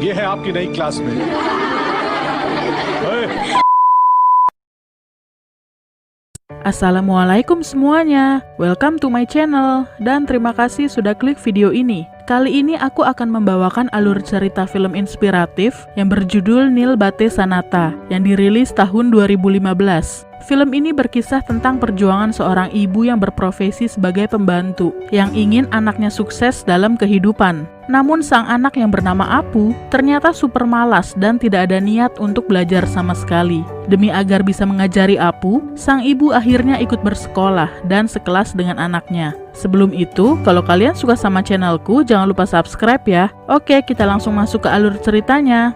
ये है आपकी नई classmate. Assalamualaikum semuanya, welcome to my channel, dan terima kasih sudah klik video ini. Kali ini aku akan membawakan alur cerita film inspiratif yang berjudul Nil Bate Sanata yang dirilis tahun 2015. Film ini berkisah tentang perjuangan seorang ibu yang berprofesi sebagai pembantu yang ingin anaknya sukses dalam kehidupan. Namun sang anak yang bernama Apu ternyata super malas dan tidak ada niat untuk belajar sama sekali. Demi agar bisa mengajari Apu, sang ibu akhirnya ikut bersekolah dan sekelas dengan anaknya. Sebelum itu, kalau kalian suka sama channelku, jangan lupa subscribe ya. Oke, kita langsung masuk ke alur ceritanya.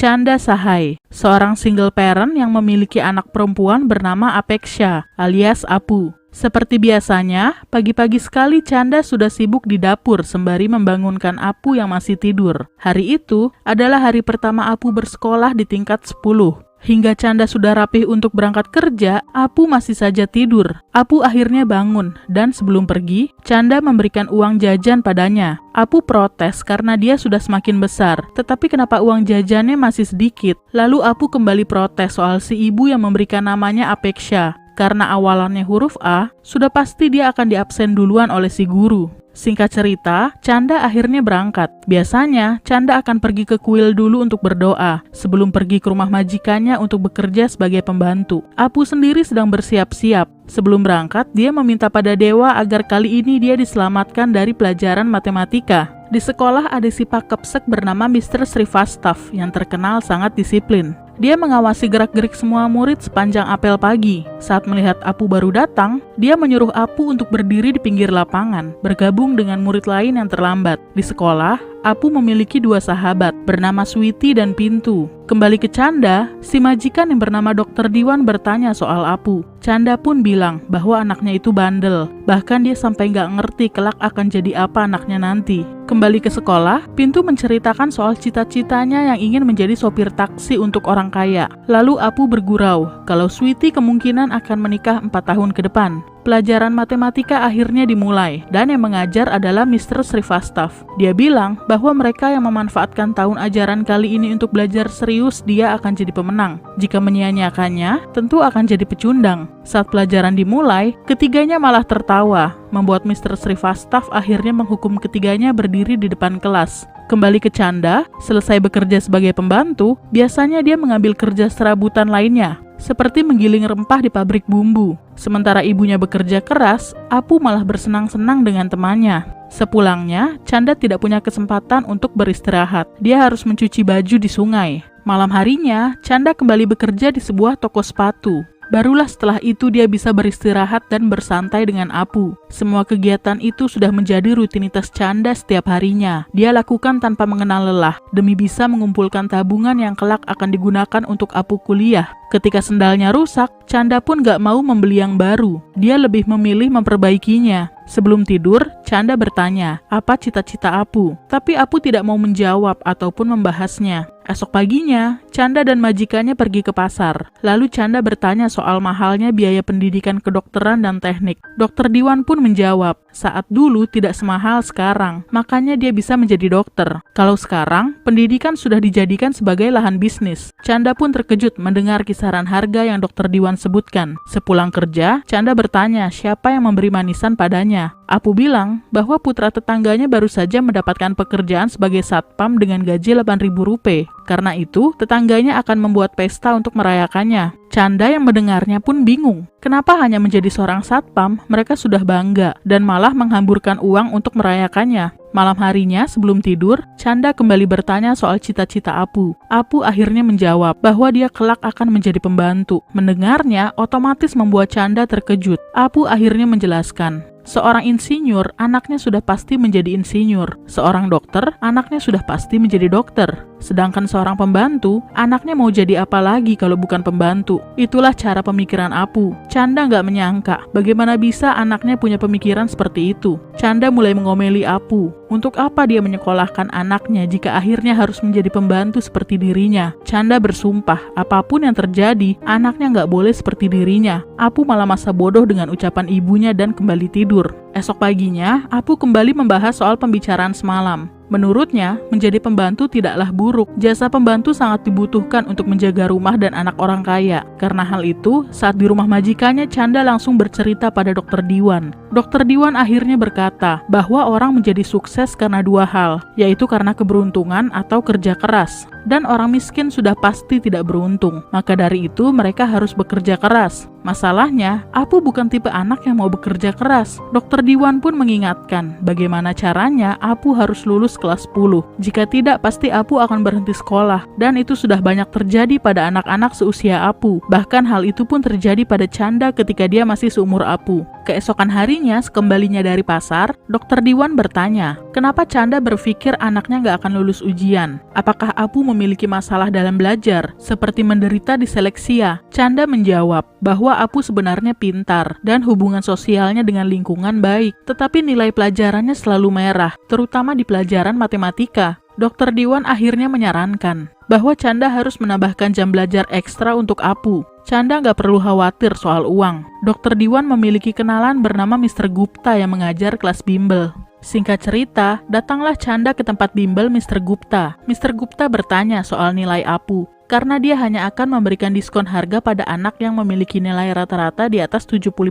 Chanda Sahai, seorang single parent yang memiliki anak perempuan bernama Apeksha alias Apu. Seperti biasanya, pagi-pagi sekali Chanda sudah sibuk di dapur sembari membangunkan Apu yang masih tidur. Hari itu adalah hari pertama Apu bersekolah di tingkat 10. Hingga Chanda sudah rapih untuk berangkat kerja, Apu masih saja tidur. Apu akhirnya bangun, dan sebelum pergi, Chanda memberikan uang jajan padanya. Apu protes karena dia sudah semakin besar, tetapi kenapa uang jajannya masih sedikit? Lalu Apu kembali protes soal si ibu yang memberikan namanya Apeksha. Karena awalannya huruf A, sudah pasti dia akan diabsen duluan oleh si guru. Singkat cerita, Chanda akhirnya berangkat. Biasanya, Chanda akan pergi ke kuil dulu untuk berdoa, sebelum pergi ke rumah majikannya untuk bekerja sebagai pembantu. Apu sendiri sedang bersiap-siap. Sebelum berangkat, dia meminta pada dewa agar kali ini dia diselamatkan dari pelajaran matematika. Di sekolah ada si pakepsek bernama Mr. Srivastava yang terkenal sangat disiplin. Dia mengawasi gerak-gerik semua murid sepanjang apel pagi. Saat melihat Apu baru datang, dia menyuruh Apu untuk berdiri di pinggir lapangan, bergabung dengan murid lain yang terlambat. Di sekolah, Apu memiliki dua sahabat, bernama Sweety dan Pintu. Kembali ke Chanda, si majikan yang bernama Dr. Diwan bertanya soal Apu. Chanda pun bilang bahwa anaknya itu bandel, bahkan dia sampai nggak ngerti kelak akan jadi apa anaknya nanti. Kembali ke sekolah, Pintu menceritakan soal cita-citanya yang ingin menjadi sopir taksi untuk orang kaya. Lalu Apu bergurau kalau Sweety kemungkinan akan menikah 4 tahun ke depan. Pelajaran matematika akhirnya dimulai, dan yang mengajar adalah Mr. Srivastava. Dia bilang bahwa mereka yang memanfaatkan tahun ajaran kali ini untuk belajar serius, dia akan jadi pemenang. Jika menyia-nyiakannya, tentu akan jadi pecundang. Saat pelajaran dimulai, ketiganya malah tertawa, membuat Mr. Srivastava akhirnya menghukum ketiganya berdiri di depan kelas. Kembali ke Chanda, selesai bekerja sebagai pembantu, biasanya dia mengambil kerja serabutan lainnya, seperti menggiling rempah di pabrik bumbu. Sementara ibunya bekerja keras, Apu malah bersenang-senang dengan temannya. Sepulangnya, Chanda tidak punya kesempatan untuk beristirahat. Dia harus mencuci baju di sungai. Malam harinya, Chanda kembali bekerja di sebuah toko sepatu. Barulah setelah itu dia bisa beristirahat dan bersantai dengan Apu. Semua kegiatan itu sudah menjadi rutinitas Chanda setiap harinya. Dia lakukan tanpa mengenal lelah, demi bisa mengumpulkan tabungan yang kelak akan digunakan untuk Apu kuliah. Ketika sendalnya rusak, Chanda pun gak mau membeli yang baru. Dia lebih memilih memperbaikinya. Sebelum tidur, Chanda bertanya, apa cita-cita Apu? Tapi Apu tidak mau menjawab ataupun membahasnya. Esok paginya, Chanda dan majikannya pergi ke pasar. Lalu Chanda bertanya soal mahalnya biaya pendidikan kedokteran dan teknik. Dr. Diwan pun menjawab, saat dulu tidak semahal sekarang, makanya dia bisa menjadi dokter. Kalau sekarang, pendidikan sudah dijadikan sebagai lahan bisnis. Chanda pun terkejut mendengar kisaran harga yang Dr. Diwan sebutkan. Sepulang kerja, Chanda bertanya siapa yang memberi manisan padanya. Apu bilang bahwa putra tetangganya baru saja mendapatkan pekerjaan sebagai satpam dengan gaji 8.000 rupiah. Karena itu, tetangganya akan membuat pesta untuk merayakannya. Chanda yang mendengarnya pun bingung. Kenapa hanya menjadi seorang satpam, mereka sudah bangga, dan malah menghamburkan uang untuk merayakannya. Malam harinya, sebelum tidur, Chanda kembali bertanya soal cita-cita Apu. Apu akhirnya menjawab bahwa dia kelak akan menjadi pembantu. Mendengarnya, otomatis membuat Chanda terkejut. Apu akhirnya menjelaskan, seorang insinyur, anaknya sudah pasti menjadi insinyur. Seorang dokter, anaknya sudah pasti menjadi dokter. Sedangkan seorang pembantu, anaknya mau jadi apa lagi kalau bukan pembantu? Itulah cara pemikiran Apu. Chanda nggak menyangka bagaimana bisa anaknya punya pemikiran seperti itu. Chanda mulai mengomeli Apu. Untuk apa dia menyekolahkan anaknya jika akhirnya harus menjadi pembantu seperti dirinya? Chanda bersumpah, apapun yang terjadi, anaknya nggak boleh seperti dirinya. Apu malah masa bodoh dengan ucapan ibunya dan kembali tidur. Esok paginya, Apu kembali membahas soal pembicaraan semalam. Menurutnya, menjadi pembantu tidaklah buruk. Jasa pembantu sangat dibutuhkan untuk menjaga rumah dan anak orang kaya. Karena hal itu, saat di rumah majikannya, Chanda langsung bercerita pada Dokter Diwan. Dokter Diwan akhirnya berkata bahwa orang menjadi sukses karena dua hal, yaitu karena keberuntungan atau kerja keras. Dan orang miskin sudah pasti tidak beruntung. Maka dari itu, mereka harus bekerja keras. Masalahnya, Apu bukan tipe anak yang mau bekerja keras. Dokter Diwan pun mengingatkan bagaimana caranya Apu harus lulus kelas 10. Jika tidak, pasti Apu akan berhenti sekolah. Dan itu sudah banyak terjadi pada anak-anak seusia Apu. Bahkan hal itu pun terjadi pada Chanda ketika dia masih seumur Apu. Keesokan harinya, sekembalinya dari pasar, Dokter Diwan bertanya, kenapa Chanda berpikir anaknya nggak akan lulus ujian? Apakah Apu memiliki masalah dalam belajar, seperti menderita diseleksia? Chanda menjawab bahwa Apu sebenarnya pintar dan hubungan sosialnya dengan lingkungan baik, tetapi nilai pelajarannya selalu merah, terutama di pelajaran matematika. Dokter Diwan akhirnya menyarankan bahwa Chanda harus menambahkan jam belajar ekstra untuk Apu. Chanda nggak perlu khawatir soal uang. Dokter Diwan memiliki kenalan bernama Mr. Gupta yang mengajar kelas bimbel. Singkat cerita, datanglah Chanda ke tempat bimbel Mr. Gupta. Mr. Gupta bertanya soal nilai Apu, karena dia hanya akan memberikan diskon harga pada anak yang memiliki nilai rata-rata di atas 75%.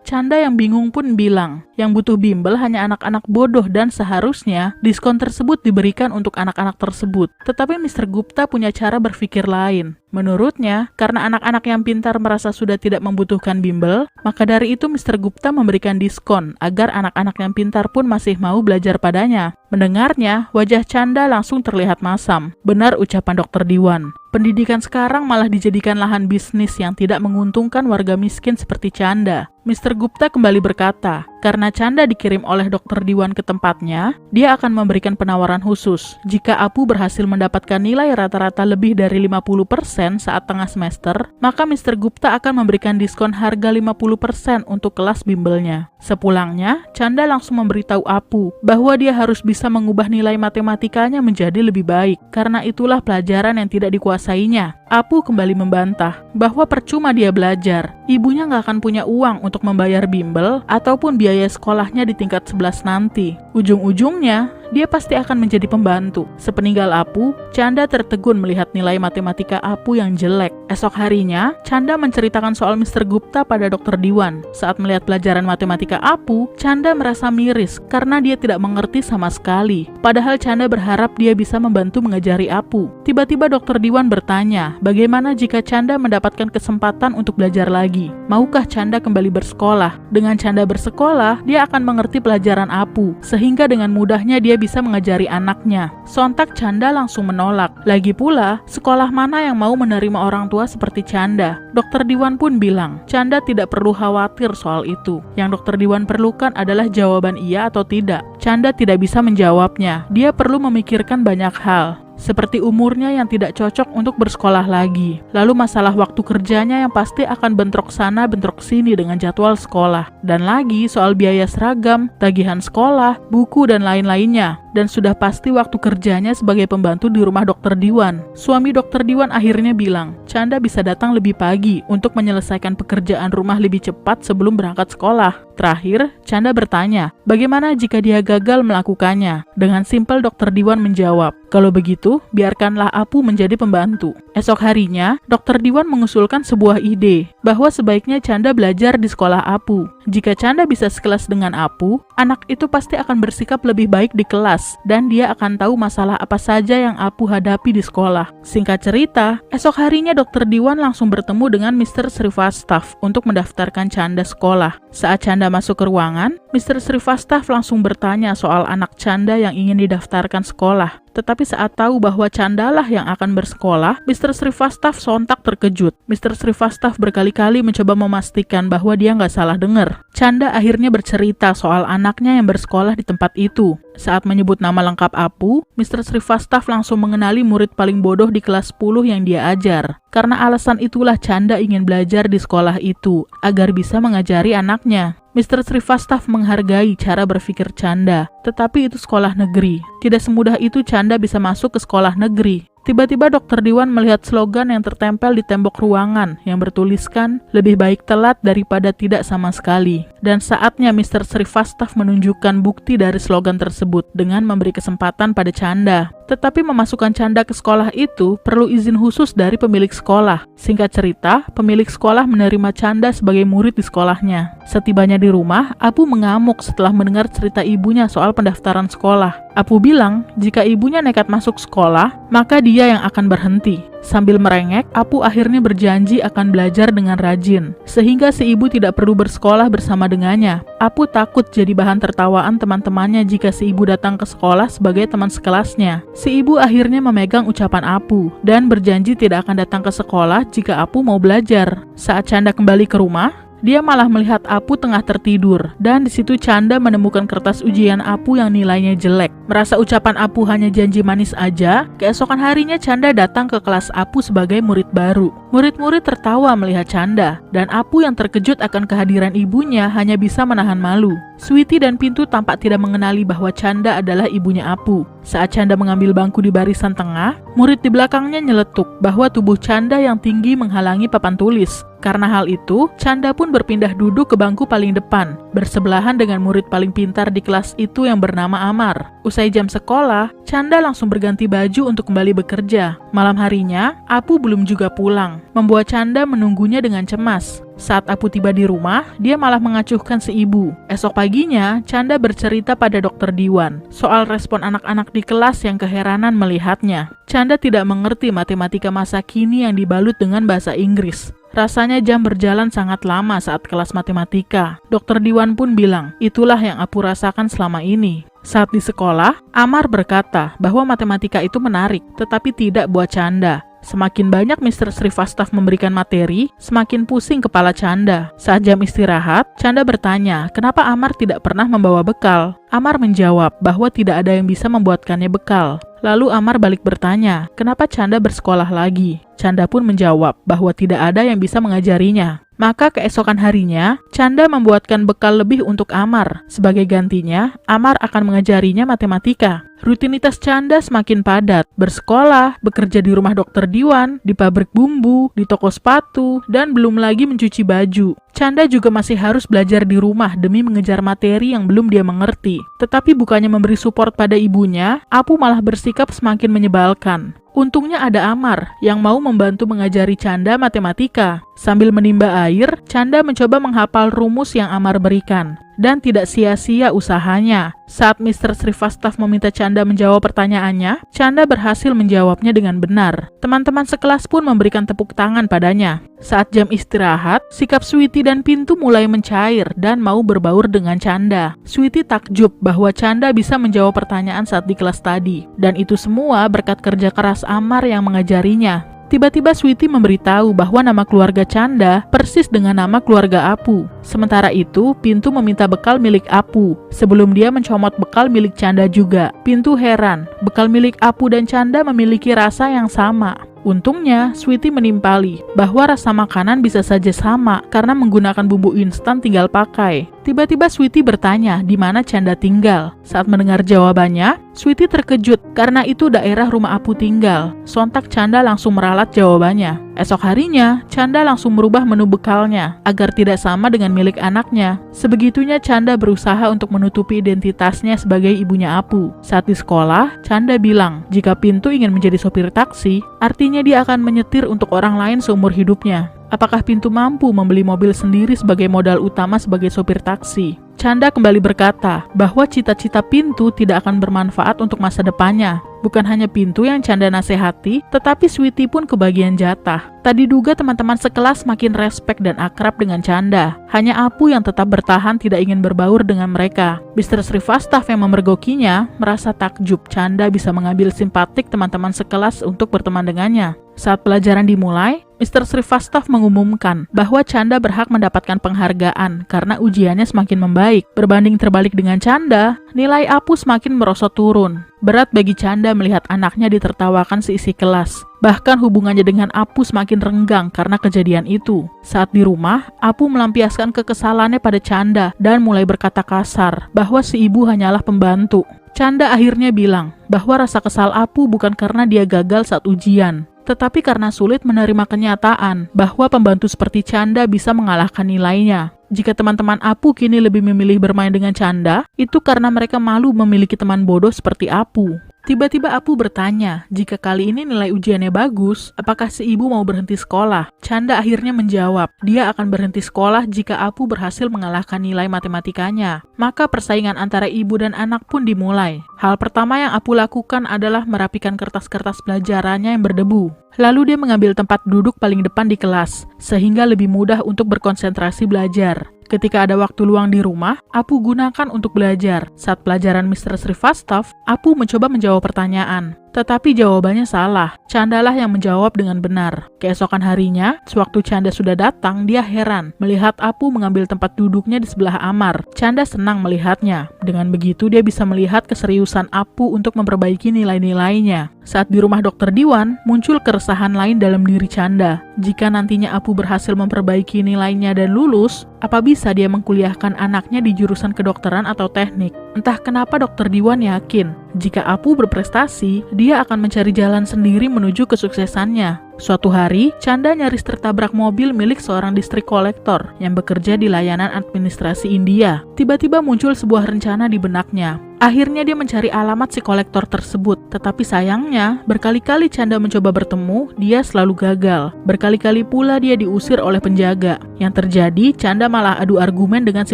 Chanda yang bingung pun bilang, yang butuh bimbel hanya anak-anak bodoh dan seharusnya diskon tersebut diberikan untuk anak-anak tersebut. Tetapi Mr. Gupta punya cara berpikir lain. Menurutnya, karena anak-anak yang pintar merasa sudah tidak membutuhkan bimbel, maka dari itu Mr. Gupta memberikan diskon agar anak-anak yang pintar pun masih mau belajar padanya. Mendengarnya, wajah Chanda langsung terlihat masam. Benar ucapan Dokter Diwan. Pendidikan sekarang malah dijadikan lahan bisnis yang tidak menguntungkan warga miskin seperti Chanda. Mr. Gupta kembali berkata, karena Chanda dikirim oleh Dokter Diwan ke tempatnya, dia akan memberikan penawaran khusus. Jika Apu berhasil mendapatkan nilai rata-rata lebih dari 50% saat tengah semester, maka Mr. Gupta akan memberikan diskon harga 50% untuk kelas bimbelnya. Sepulangnya, Chanda langsung memberitahu Apu bahwa dia harus bisa mengubah nilai matematikanya menjadi lebih baik, karena itulah pelajaran yang tidak dikuasainya. Apu kembali membantah bahwa percuma dia belajar, ibunya nggak akan punya uang untuk membayar bimbel ataupun biaya sekolahnya di tingkat 11 nanti. Ujung-ujungnya, dia pasti akan menjadi pembantu. Sepeninggal Apu, Chanda tertegun melihat nilai matematika Apu yang jelek. Esok harinya, Chanda menceritakan soal Mr. Gupta pada Dokter Diwan. Saat melihat pelajaran matematika Apu, Chanda merasa miris karena dia tidak mengerti sama sekali. Padahal Chanda berharap dia bisa membantu mengajari Apu. Tiba-tiba Dokter Diwan bertanya, bagaimana jika Chanda mendapatkan kesempatan untuk belajar lagi? Maukah Chanda kembali bersekolah? Dengan Chanda bersekolah, dia akan mengerti pelajaran Apu, sehingga dengan mudahnya dia bisa mengajari anaknya. Sontak Chanda langsung menolak. Lagi pula, sekolah mana yang mau menerima orang tua seperti Chanda? Dokter Diwan pun bilang, Chanda tidak perlu khawatir soal itu. Yang Dokter Diwan perlukan adalah jawaban iya atau tidak. Chanda tidak bisa menjawabnya. Dia perlu memikirkan banyak hal. Seperti umurnya yang tidak cocok untuk bersekolah lagi. Lalu masalah waktu kerjanya yang pasti akan bentrok sana bentrok sini dengan jadwal sekolah. Dan lagi soal biaya seragam, tagihan sekolah, buku dan lain-lainnya. Dan sudah pasti waktu kerjanya sebagai pembantu di rumah Dokter Diwan. Suami Dokter Diwan akhirnya bilang, Chanda bisa datang lebih pagi untuk menyelesaikan pekerjaan rumah lebih cepat sebelum berangkat sekolah. Terakhir, Chanda bertanya, bagaimana jika dia gagal melakukannya? Dengan simpel Dokter Diwan menjawab, kalau begitu, biarkanlah Apu menjadi pembantu. Esok harinya, Dokter Diwan mengusulkan sebuah ide, bahwa sebaiknya Chanda belajar di sekolah Apu. Jika Chanda bisa sekelas dengan Apu, anak itu pasti akan bersikap lebih baik di kelas, dan dia akan tahu masalah apa saja yang Apu hadapi di sekolah. Singkat cerita, esok harinya Dokter Diwan langsung bertemu dengan Mr. Srivastava untuk mendaftarkan Chanda sekolah. Saat Chanda masuk ke ruangan, Mr. Srivastava langsung bertanya soal anak Chanda yang ingin didaftarkan sekolah. Tetapi saat tahu bahwa Chanda lah yang akan bersekolah, Mr. Srivastava sontak terkejut. Mr. Srivastava berkali-kali mencoba memastikan bahwa dia nggak salah dengar. Chanda akhirnya bercerita soal anaknya yang bersekolah di tempat itu. Saat menyebut nama lengkap Apu, Mr. Srivastava langsung mengenali murid paling bodoh di kelas 10 yang dia ajar. Karena alasan itulah Chanda ingin belajar di sekolah itu, agar bisa mengajari anaknya. Mr. Srivastava menghargai cara berpikir Chanda, tetapi itu sekolah negeri. Tidak semudah itu Chanda bisa masuk ke sekolah negeri. Tiba-tiba Dr. Diwan melihat slogan yang tertempel di tembok ruangan yang bertuliskan, "Lebih baik telat daripada tidak sama sekali." Dan saatnya Mr. Srivastava menunjukkan bukti dari slogan tersebut dengan memberi kesempatan pada Chanda. Tetapi memasukkan Chanda ke sekolah itu perlu izin khusus dari pemilik sekolah. Singkat cerita, pemilik sekolah menerima Chanda sebagai murid di sekolahnya. Setibanya di rumah, Apu mengamuk setelah mendengar cerita ibunya soal pendaftaran sekolah. Apu bilang, jika ibunya nekat masuk sekolah, maka dia yang akan berhenti. Sambil merengek, Apu akhirnya berjanji akan belajar dengan rajin, sehingga si ibu tidak perlu bersekolah bersama dengannya. Apu takut jadi bahan tertawaan teman-temannya jika si ibu datang ke sekolah sebagai teman sekelasnya. Si ibu akhirnya memegang ucapan Apu, dan berjanji tidak akan datang ke sekolah jika Apu mau belajar. Saat Chanda kembali ke rumah, dia malah melihat Apu tengah tertidur, dan di situ Chanda menemukan kertas ujian Apu yang nilainya jelek. Merasa ucapan Apu hanya janji manis aja, keesokan harinya Chanda datang ke kelas Apu sebagai murid baru. Murid-murid tertawa melihat Chanda, dan Apu yang terkejut akan kehadiran ibunya hanya bisa menahan malu. Sweety dan Pintu tampak tidak mengenali bahwa Chanda adalah ibunya Apu. Saat Chanda mengambil bangku di barisan tengah, murid di belakangnya nyeletuk bahwa tubuh Chanda yang tinggi menghalangi papan tulis. Karena hal itu, Chanda pun berpindah duduk ke bangku paling depan, bersebelahan dengan murid paling pintar di kelas itu yang bernama Amar. Usai jam sekolah, Chanda langsung berganti baju untuk kembali bekerja. Malam harinya, Apu belum juga pulang, membuat Chanda menunggunya dengan cemas. Saat Apu tiba di rumah, dia malah mengacuhkan si ibu. Esok paginya, Chanda bercerita pada Dr. Diwan soal respon anak-anak di kelas yang keheranan melihatnya. Chanda tidak mengerti matematika masa kini yang dibalut dengan bahasa Inggris. Rasanya jam berjalan sangat lama saat kelas matematika. Dr. Diwan pun bilang, itulah yang Apu rasakan selama ini. Saat di sekolah, Amar berkata bahwa matematika itu menarik, tetapi tidak buat Chanda. Semakin banyak Mr. Srivastava memberikan materi, semakin pusing kepala Chanda. Saat jam istirahat, Chanda bertanya, kenapa Amar tidak pernah membawa bekal? Amar menjawab bahwa tidak ada yang bisa membuatkannya bekal. Lalu Amar balik bertanya, kenapa Chanda bersekolah lagi? Chanda pun menjawab bahwa tidak ada yang bisa mengajarinya. Maka keesokan harinya, Chanda membuatkan bekal lebih untuk Amar. Sebagai gantinya, Amar akan mengajarinya matematika. Rutinitas Chanda semakin padat, bersekolah, bekerja di rumah Dr. Diwan, di pabrik bumbu, di toko sepatu, dan belum lagi mencuci baju. Chanda juga masih harus belajar di rumah demi mengejar materi yang belum dia mengerti. Tetapi bukannya memberi support pada ibunya, Apu malah bersikap semakin menyebalkan. Untungnya ada Amar yang mau membantu mengajari Chanda matematika. Sambil menimba air, Chanda mencoba menghafal rumus yang Amar berikan. Dan tidak sia-sia usahanya. Saat Mr. Srivastava meminta Chanda menjawab pertanyaannya, Chanda berhasil menjawabnya dengan benar. Teman-teman sekelas pun memberikan tepuk tangan padanya. Saat jam istirahat, sikap Sweety dan Pintu mulai mencair dan mau berbaur dengan Chanda. Sweety takjub bahwa Chanda bisa menjawab pertanyaan saat di kelas tadi. Dan itu semua berkat kerja keras Amar yang mengajarinya. Tiba-tiba Sweety memberitahu bahwa nama keluarga Chanda persis dengan nama keluarga Apu. Sementara itu, Pintu meminta bekal milik Apu. Sebelum dia mencomot bekal milik Chanda juga. Pintu heran, bekal milik Apu dan Chanda memiliki rasa yang sama. Untungnya, Sweety menimpali bahwa rasa makanan bisa saja sama karena menggunakan bumbu instan tinggal pakai. Tiba-tiba Sweety bertanya di mana Chanda tinggal. Saat mendengar jawabannya, Sweety terkejut karena itu daerah rumah Apu tinggal. Sontak Chanda langsung meralat jawabannya. Esok harinya, Chanda langsung merubah menu bekalnya agar tidak sama dengan milik anaknya. Sebegitunya Chanda berusaha untuk menutupi identitasnya sebagai ibunya Apu. Saat di sekolah, Chanda bilang jika Pintu ingin menjadi sopir taksi, artinya dia akan menyetir untuk orang lain seumur hidupnya. Apakah Pintu mampu membeli mobil sendiri sebagai modal utama sebagai sopir taksi? Chanda kembali berkata bahwa cita-cita Pintu tidak akan bermanfaat untuk masa depannya. Bukan hanya Pintu yang Chanda nasihati, tetapi Sweety pun kebagian jatah. Tak diduga teman-teman sekelas makin respek dan akrab dengan Chanda. Hanya Apu yang tetap bertahan tidak ingin berbaur dengan mereka. Mr. Srivastava yang memergokinya merasa takjub Chanda bisa mengambil simpatik teman-teman sekelas untuk berteman dengannya. Saat pelajaran dimulai, Mr. Srivastava mengumumkan bahwa Chanda berhak mendapatkan penghargaan karena ujiannya semakin membaik. Berbanding terbalik dengan Chanda, nilai Apu semakin merosot turun. Berat bagi Chanda melihat anaknya ditertawakan seisi kelas. Bahkan hubungannya dengan Apu semakin renggang karena kejadian itu. Saat di rumah, Apu melampiaskan kekesalannya pada Chanda dan mulai berkata kasar bahwa si ibu hanyalah pembantu. Chanda akhirnya bilang bahwa rasa kesal Apu bukan karena dia gagal saat ujian, tetapi karena sulit menerima kenyataan bahwa pembantu seperti Chanda bisa mengalahkan nilainya. Jika teman-teman Apu kini lebih memilih bermain dengan Chanda, itu karena mereka malu memiliki teman bodoh seperti Apu. Tiba-tiba Apu bertanya, jika kali ini nilai ujiannya bagus, apakah si ibu mau berhenti sekolah? Chanda akhirnya menjawab, dia akan berhenti sekolah jika Apu berhasil mengalahkan nilai matematikanya. Maka persaingan antara ibu dan anak pun dimulai. Hal pertama yang Apu lakukan adalah merapikan kertas-kertas pelajarannya yang berdebu. Lalu dia mengambil tempat duduk paling depan di kelas, sehingga lebih mudah untuk berkonsentrasi belajar. Ketika ada waktu luang di rumah, Apu gunakan untuk belajar. Saat pelajaran Mr. Srivastava, Apu mencoba menjawab pertanyaan. Tetapi jawabannya salah. Chandalah yang menjawab dengan benar. Keesokan harinya, sewaktu Chanda sudah datang, dia heran melihat Apu mengambil tempat duduknya di sebelah Amar. Chanda senang melihatnya. Dengan begitu, dia bisa melihat keseriusan Apu untuk memperbaiki nilai-nilainya. Saat di rumah Dr. Diwan, muncul keresahan lain dalam diri Chanda. Jika nantinya Apu berhasil memperbaiki nilainya dan lulus, apa bisa dia mengkuliahkan anaknya di jurusan kedokteran atau teknik? Entah kenapa Dr. Diwan yakin, jika Apu berprestasi, dia akan mencari jalan sendiri menuju kesuksesannya. Suatu hari, Chanda nyaris tertabrak mobil milik seorang distrik kolektor yang bekerja di layanan administrasi India. Tiba-tiba muncul sebuah rencana di benaknya. Akhirnya dia mencari alamat si kolektor tersebut, tetapi sayangnya, berkali-kali Chanda mencoba bertemu, dia selalu gagal. Berkali-kali pula dia diusir oleh penjaga. Yang terjadi, Chanda malah adu argumen dengan si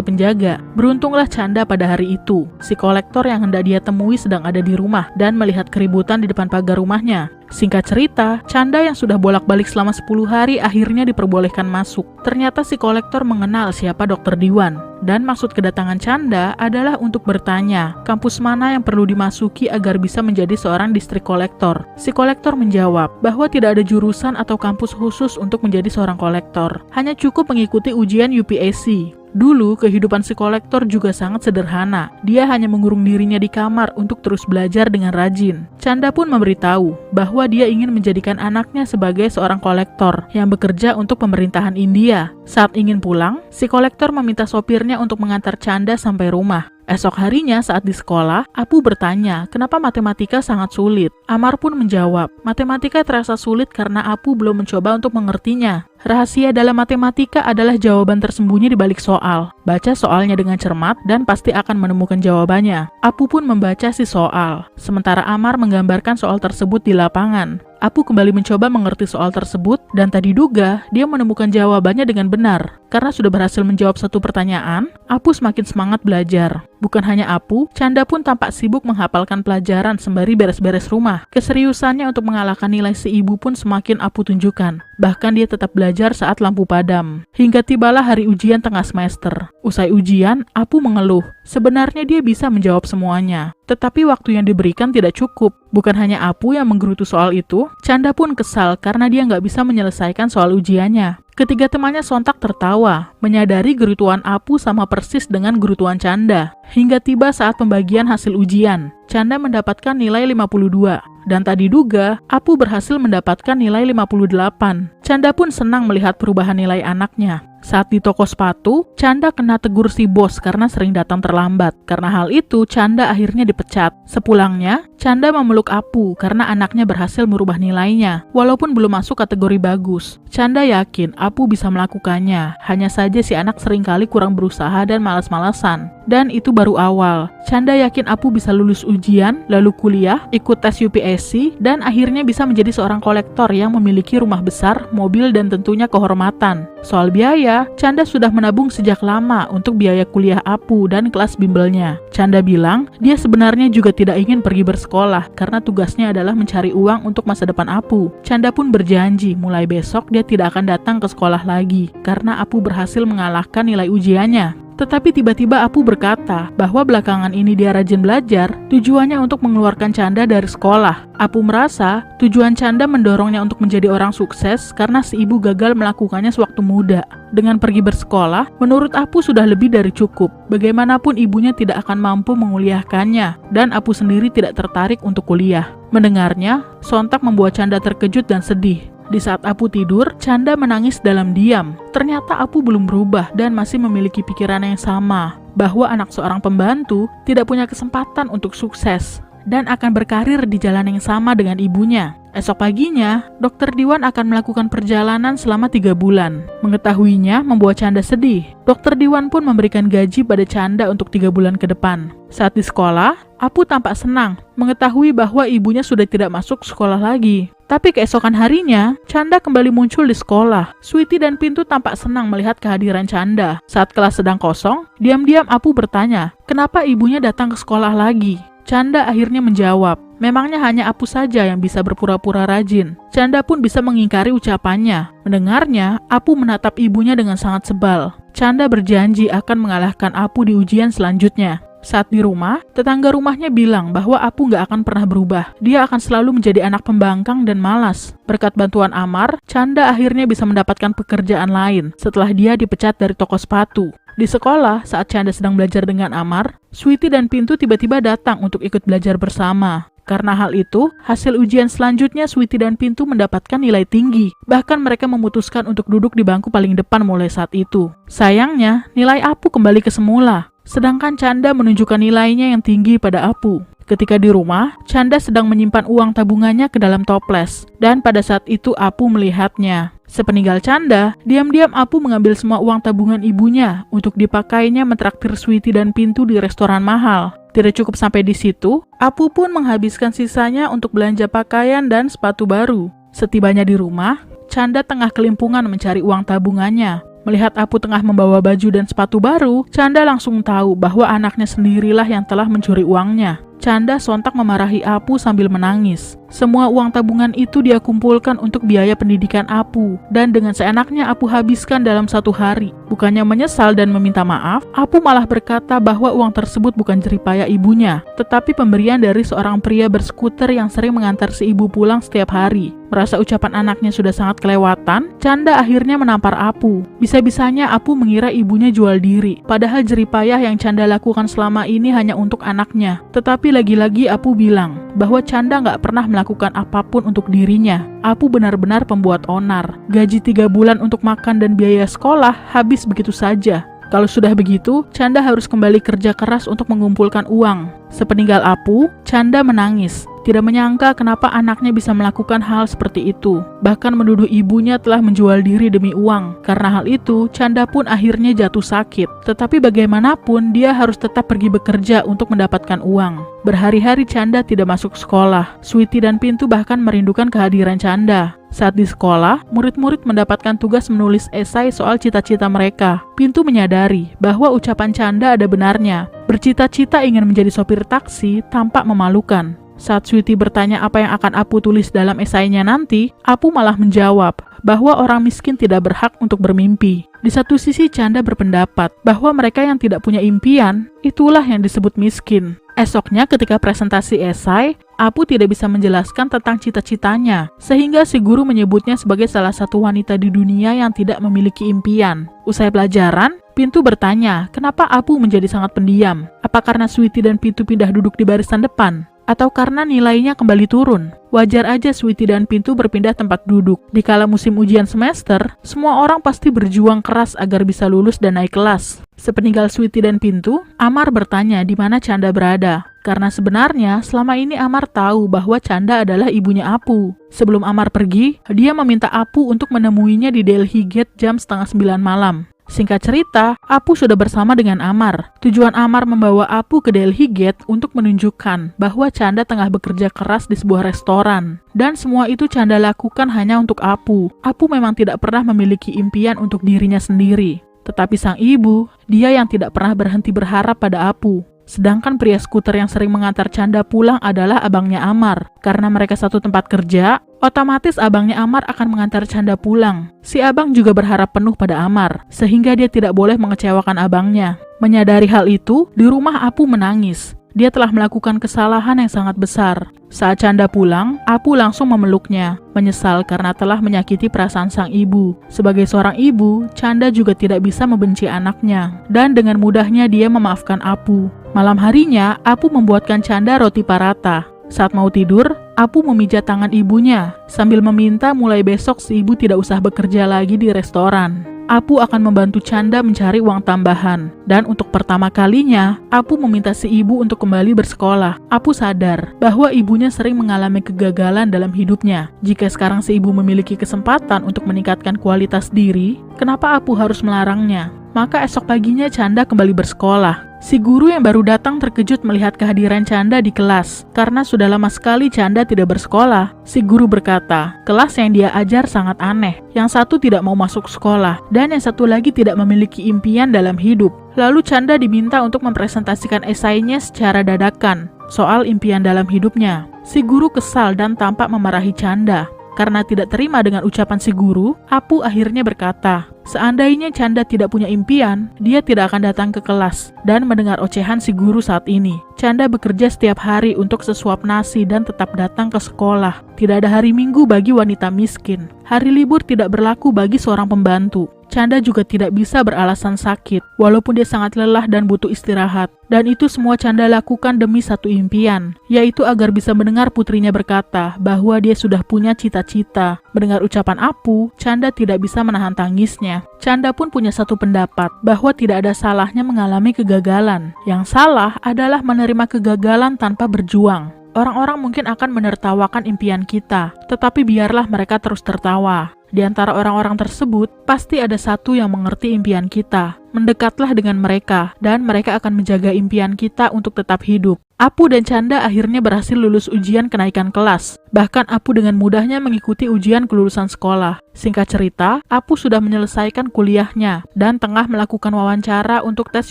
penjaga. Beruntunglah Chanda pada hari itu. Si kolektor yang hendak dia temui sedang ada di rumah dan melihat keributan di depan pagar rumahnya. Singkat cerita, Chanda yang sudah bolak-balik selama 10 hari akhirnya diperbolehkan masuk. Ternyata si kolektor mengenal siapa Dr. Diwan. Dan maksud kedatangan Chanda adalah untuk bertanya, kampus mana yang perlu dimasuki agar bisa menjadi seorang distrik kolektor. Si kolektor menjawab bahwa tidak ada jurusan atau kampus khusus untuk menjadi seorang kolektor. Hanya cukup mengikuti ujian UPSC. Dulu, kehidupan si kolektor juga sangat sederhana. Dia hanya mengurung dirinya di kamar untuk terus belajar dengan rajin. Chanda pun memberitahu bahwa dia ingin menjadikan anaknya sebagai seorang kolektor yang bekerja untuk pemerintahan India. Saat ingin pulang, si kolektor meminta sopirnya untuk mengantar Chanda sampai rumah. Esok harinya saat di sekolah, Apu bertanya kenapa matematika sangat sulit. Amar pun menjawab, matematika terasa sulit karena Apu belum mencoba untuk mengertinya. Rahasia dalam matematika adalah jawaban tersembunyi di balik soal. Baca soalnya dengan cermat dan pasti akan menemukan jawabannya. Apu pun membaca si soal, sementara Amar menggambarkan soal tersebut di lapangan. Apu kembali mencoba mengerti soal tersebut dan tak diduga dia menemukan jawabannya dengan benar. Karena sudah berhasil menjawab satu pertanyaan, Apu semakin semangat belajar. Bukan hanya Apu, Chanda pun tampak sibuk menghafalkan pelajaran sembari beres-beres rumah. Keseriusannya untuk mengalahkan nilai si ibu pun semakin Apu tunjukkan. Bahkan dia tetap belajar saat lampu padam. Hingga tibalah hari ujian tengah semester. Usai ujian, Apu mengeluh. Sebenarnya dia bisa menjawab semuanya. Tetapi waktu yang diberikan tidak cukup. Bukan hanya Apu yang menggerutu soal itu, Chanda pun kesal karena dia nggak bisa menyelesaikan soal ujiannya. Ketiga temannya sontak tertawa, menyadari gerutuan Apu sama persis dengan gerutuan Chanda. Hingga tiba saat pembagian hasil ujian, Chanda mendapatkan nilai 52. Dan tak diduga, Apu berhasil mendapatkan nilai 58. Chanda pun senang melihat perubahan nilai anaknya. Saat di toko sepatu, Chanda kena tegur si bos karena sering datang terlambat. Karena hal itu, Chanda akhirnya dipecat. Sepulangnya, Chanda memeluk Apu karena anaknya berhasil merubah nilainya. Walaupun belum masuk kategori bagus, Chanda yakin Apu bisa melakukannya. Hanya saja si anak seringkali kurang berusaha dan malas-malasan. dan itu baru awal. Chanda yakin Apu bisa lulus ujian, lalu kuliah, ikut tes UPSC, dan akhirnya bisa menjadi seorang kolektor yang memiliki rumah besar, mobil, dan tentunya kehormatan. Soal biaya, Chanda sudah menabung sejak lama untuk biaya kuliah Apu dan kelas bimbelnya. Chanda bilang, dia sebenarnya juga tidak ingin pergi bersekolah karena tugasnya adalah mencari uang untuk masa depan Apu. Chanda pun berjanji mulai besok dia tidak akan datang ke sekolah lagi karena Apu berhasil mengalahkan nilai ujiannya. Tetapi tiba-tiba Apu berkata bahwa belakangan ini dia rajin belajar, tujuannya untuk mengeluarkan Chanda dari sekolah. Apu merasa tujuan Chanda mendorongnya untuk menjadi orang sukses karena si ibu gagal melakukannya sewaktu muda. Dengan pergi bersekolah, menurut Apu sudah lebih dari cukup. Bagaimanapun ibunya tidak akan mampu menguliahkannya, dan Apu sendiri tidak tertarik untuk kuliah. Mendengarnya, sontak membuat Chanda terkejut dan sedih. Di saat Apu tidur, Chanda menangis dalam diam. Ternyata Apu belum berubah dan masih memiliki pikiran yang sama, bahwa anak seorang pembantu tidak punya kesempatan untuk sukses dan akan berkarir di jalan yang sama dengan ibunya. Esok paginya, Dokter Diwan akan melakukan perjalanan selama 3 bulan. Mengetahuinya membuat Chanda sedih. Dokter Diwan pun memberikan gaji pada Chanda untuk 3 bulan ke depan. Saat di sekolah, Apu tampak senang mengetahui bahwa ibunya sudah tidak masuk sekolah lagi. Tapi keesokan harinya, Chanda kembali muncul di sekolah. Sweety dan Pintu tampak senang melihat kehadiran Chanda. Saat kelas sedang kosong, diam-diam Apu bertanya, kenapa ibunya datang ke sekolah lagi? Chanda akhirnya menjawab, memangnya hanya Apu saja yang bisa berpura-pura rajin. Chanda pun bisa mengingkari ucapannya. Mendengarnya, Apu menatap ibunya dengan sangat sebal. Chanda berjanji akan mengalahkan Apu di ujian selanjutnya. Saat di rumah, tetangga rumahnya bilang bahwa Apu gak akan pernah berubah. Dia akan selalu menjadi anak pembangkang dan malas. Berkat bantuan Amar, Chanda akhirnya bisa mendapatkan pekerjaan lain setelah dia dipecat dari toko sepatu. Di sekolah, saat Chanda sedang belajar dengan Amar, Sweety dan Pintu tiba-tiba datang untuk ikut belajar bersama. Karena hal itu, hasil ujian selanjutnya Sweety dan Pintu mendapatkan nilai tinggi. Bahkan mereka memutuskan untuk duduk di bangku paling depan mulai saat itu. Sayangnya, nilai Apu kembali ke semula. Sedangkan Chanda menunjukkan nilainya yang tinggi pada Apu. Ketika di rumah, Chanda sedang menyimpan uang tabungannya ke dalam toples. Dan pada saat itu Apu melihatnya. Sepeninggal Chanda, diam-diam Apu mengambil semua uang tabungan ibunya untuk dipakainya mentraktir Sweety dan Pintu di restoran mahal. Tidak cukup sampai di situ, Apu pun menghabiskan sisanya untuk belanja pakaian dan sepatu baru. Setibanya di rumah, Chanda tengah kelimpungan mencari uang tabungannya. Melihat Apu tengah membawa baju dan sepatu baru, Chanda langsung tahu bahwa anaknya sendirilah yang telah mencuri uangnya. Chanda sontak memarahi Apu sambil menangis. Semua uang tabungan itu dia kumpulkan untuk biaya pendidikan Apu, dan dengan seenaknya Apu habiskan dalam 1 hari. Bukannya menyesal dan meminta maaf, Apu malah berkata bahwa uang tersebut bukan jeripaya ibunya, tetapi pemberian dari seorang pria berskuter yang sering mengantar si ibu pulang setiap hari. Merasa ucapan anaknya sudah sangat kelewatan, Chanda akhirnya menampar Apu. Bisa-bisanya Apu mengira ibunya jual diri, padahal jeripayah yang Chanda lakukan selama ini hanya untuk anaknya. Tetapi lagi-lagi Apu bilang bahwa Chanda nggak pernah melakukan apapun untuk dirinya. Apu benar-benar pembuat onar. Gaji 3 bulan untuk makan dan biaya sekolah habis begitu saja. Kalau sudah begitu, Chanda harus kembali kerja keras untuk mengumpulkan uang. Sepeninggal Apu, Chanda menangis. Tidak menyangka kenapa anaknya bisa melakukan hal seperti itu. Bahkan menuduh ibunya telah menjual diri demi uang. Karena hal itu, Chanda pun akhirnya jatuh sakit. Tetapi bagaimanapun, dia harus tetap pergi bekerja untuk mendapatkan uang. Berhari-hari Chanda tidak masuk sekolah. Sweety dan Pintu bahkan merindukan kehadiran Chanda. Saat di sekolah, murid-murid mendapatkan tugas menulis esai soal cita-cita mereka. Pintu menyadari bahwa ucapan Chanda ada benarnya. Bercita-cita ingin menjadi sopir taksi tampak memalukan. Saat Sweety bertanya apa yang akan Apu tulis dalam esainya nanti, Apu malah menjawab bahwa orang miskin tidak berhak untuk bermimpi. Di satu sisi Chanda berpendapat bahwa mereka yang tidak punya impian, itulah yang disebut miskin. Esoknya ketika presentasi esai, Apu tidak bisa menjelaskan tentang cita-citanya, sehingga si guru menyebutnya sebagai salah satu wanita di dunia yang tidak memiliki impian. Usai pelajaran, Pintu bertanya, kenapa Apu menjadi sangat pendiam? Apa karena Sweety dan Pintu pindah duduk di barisan depan? Atau karena nilainya kembali turun? Wajar aja Sweety dan Pintu berpindah tempat duduk. Dikala musim ujian semester, semua orang pasti berjuang keras agar bisa lulus dan naik kelas. Sepeninggal Sweety dan Pintu, Amar bertanya di mana Chanda berada. Karena sebenarnya selama ini Amar tahu bahwa Chanda adalah ibunya Apu. Sebelum Amar pergi, dia meminta Apu untuk menemuinya di Delhi Gate jam 8:30 malam. Singkat cerita, Apu sudah bersama dengan Amar. Tujuan Amar membawa Apu ke Delhi Gate untuk menunjukkan bahwa Chanda tengah bekerja keras di sebuah restoran. Dan semua itu Chanda lakukan hanya untuk Apu. Apu memang tidak pernah memiliki impian untuk dirinya sendiri. Tetapi sang ibu, dia yang tidak pernah berhenti berharap pada Apu. Sedangkan pria skuter yang sering mengantar Chanda pulang adalah abangnya Amar. Karena mereka satu tempat kerja, otomatis abangnya Amar akan mengantar Chanda pulang. Si abang juga berharap penuh pada Amar, sehingga dia tidak boleh mengecewakan abangnya. Menyadari hal itu, di rumah Apu menangis. Dia telah melakukan kesalahan yang sangat besar. Saat Chanda pulang, Apu langsung memeluknya, menyesal karena telah menyakiti perasaan sang ibu. Sebagai seorang ibu, Chanda juga tidak bisa membenci anaknya, dan dengan mudahnya dia memaafkan Apu. Malam harinya, Apu membuatkan Chanda roti paratha. Saat mau tidur, Apu memijat tangan ibunya, sambil meminta mulai besok si ibu tidak usah bekerja lagi di restoran. Apu akan membantu Chanda mencari uang tambahan. Dan untuk pertama kalinya, Apu meminta si ibu untuk kembali bersekolah. Apu sadar bahwa ibunya sering mengalami kegagalan dalam hidupnya. Jika sekarang si ibu memiliki kesempatan untuk meningkatkan kualitas diri, kenapa Apu harus melarangnya? Maka esok paginya Chanda kembali bersekolah. Si guru yang baru datang terkejut melihat kehadiran Chanda di kelas. Karena sudah lama sekali Chanda tidak bersekolah. Si guru berkata, kelas yang dia ajar sangat aneh. Yang satu tidak mau masuk sekolah, dan yang satu lagi tidak memiliki impian dalam hidup. Lalu Chanda diminta untuk mempresentasikan esainya secara dadakan soal impian dalam hidupnya. Si guru kesal dan tampak memarahi Chanda. Karena tidak terima dengan ucapan si guru, Apu akhirnya berkata, seandainya Chanda tidak punya impian, dia tidak akan datang ke kelas dan mendengar ocehan si guru saat ini. Chanda bekerja setiap hari untuk sesuap nasi dan tetap datang ke sekolah. Tidak ada hari Minggu bagi wanita miskin. Hari libur tidak berlaku bagi seorang pembantu. Chanda juga tidak bisa beralasan sakit, walaupun dia sangat lelah dan butuh istirahat. Dan itu semua Chanda lakukan demi satu impian, yaitu agar bisa mendengar putrinya berkata bahwa dia sudah punya cita-cita. Mendengar ucapan Apu, Chanda tidak bisa menahan tangisnya. Chanda pun punya satu pendapat, bahwa tidak ada salahnya mengalami kegagalan. Yang salah adalah menerima kegagalan tanpa berjuang. Orang-orang mungkin akan menertawakan impian kita, tetapi biarlah mereka terus tertawa. Di antara orang-orang tersebut, pasti ada satu yang mengerti impian kita. Mendekatlah dengan mereka, dan mereka akan menjaga impian kita untuk tetap hidup. Apu dan Chanda akhirnya berhasil lulus ujian kenaikan kelas. Bahkan Apu dengan mudahnya mengikuti ujian kelulusan sekolah. Singkat cerita, Apu sudah menyelesaikan kuliahnya dan tengah melakukan wawancara untuk tes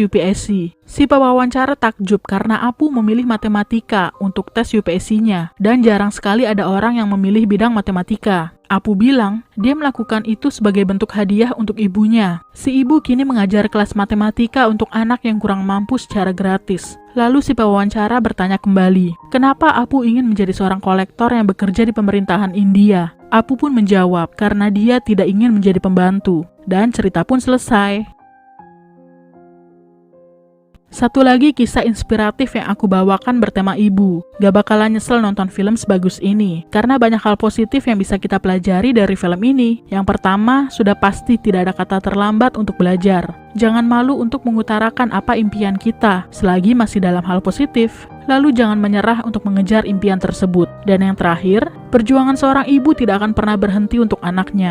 UPSC. Si pewawancara takjub karena Apu memilih matematika untuk tes UPSC-nya, dan jarang sekali ada orang yang memilih bidang matematika. Apu bilang, dia melakukan itu sebagai bentuk hadiah untuk ibunya. Si ibu kini mengajar kelas matematika untuk anak yang kurang mampu secara gratis. Lalu si pewawancara bertanya kembali, kenapa Apu ingin menjadi seorang kolektor yang bekerja di pemerintahan India? Apu pun menjawab, karena dia tidak ingin menjadi pembantu. Dan cerita pun selesai. Satu lagi kisah inspiratif yang aku bawakan bertema ibu. Gak bakalan nyesel nonton film sebagus ini, karena banyak hal positif yang bisa kita pelajari dari film ini. Yang pertama, sudah pasti tidak ada kata terlambat untuk belajar. Jangan malu untuk mengutarakan apa impian kita, selagi masih dalam hal positif. Lalu jangan menyerah untuk mengejar impian tersebut. Dan yang terakhir, perjuangan seorang ibu tidak akan pernah berhenti untuk anaknya.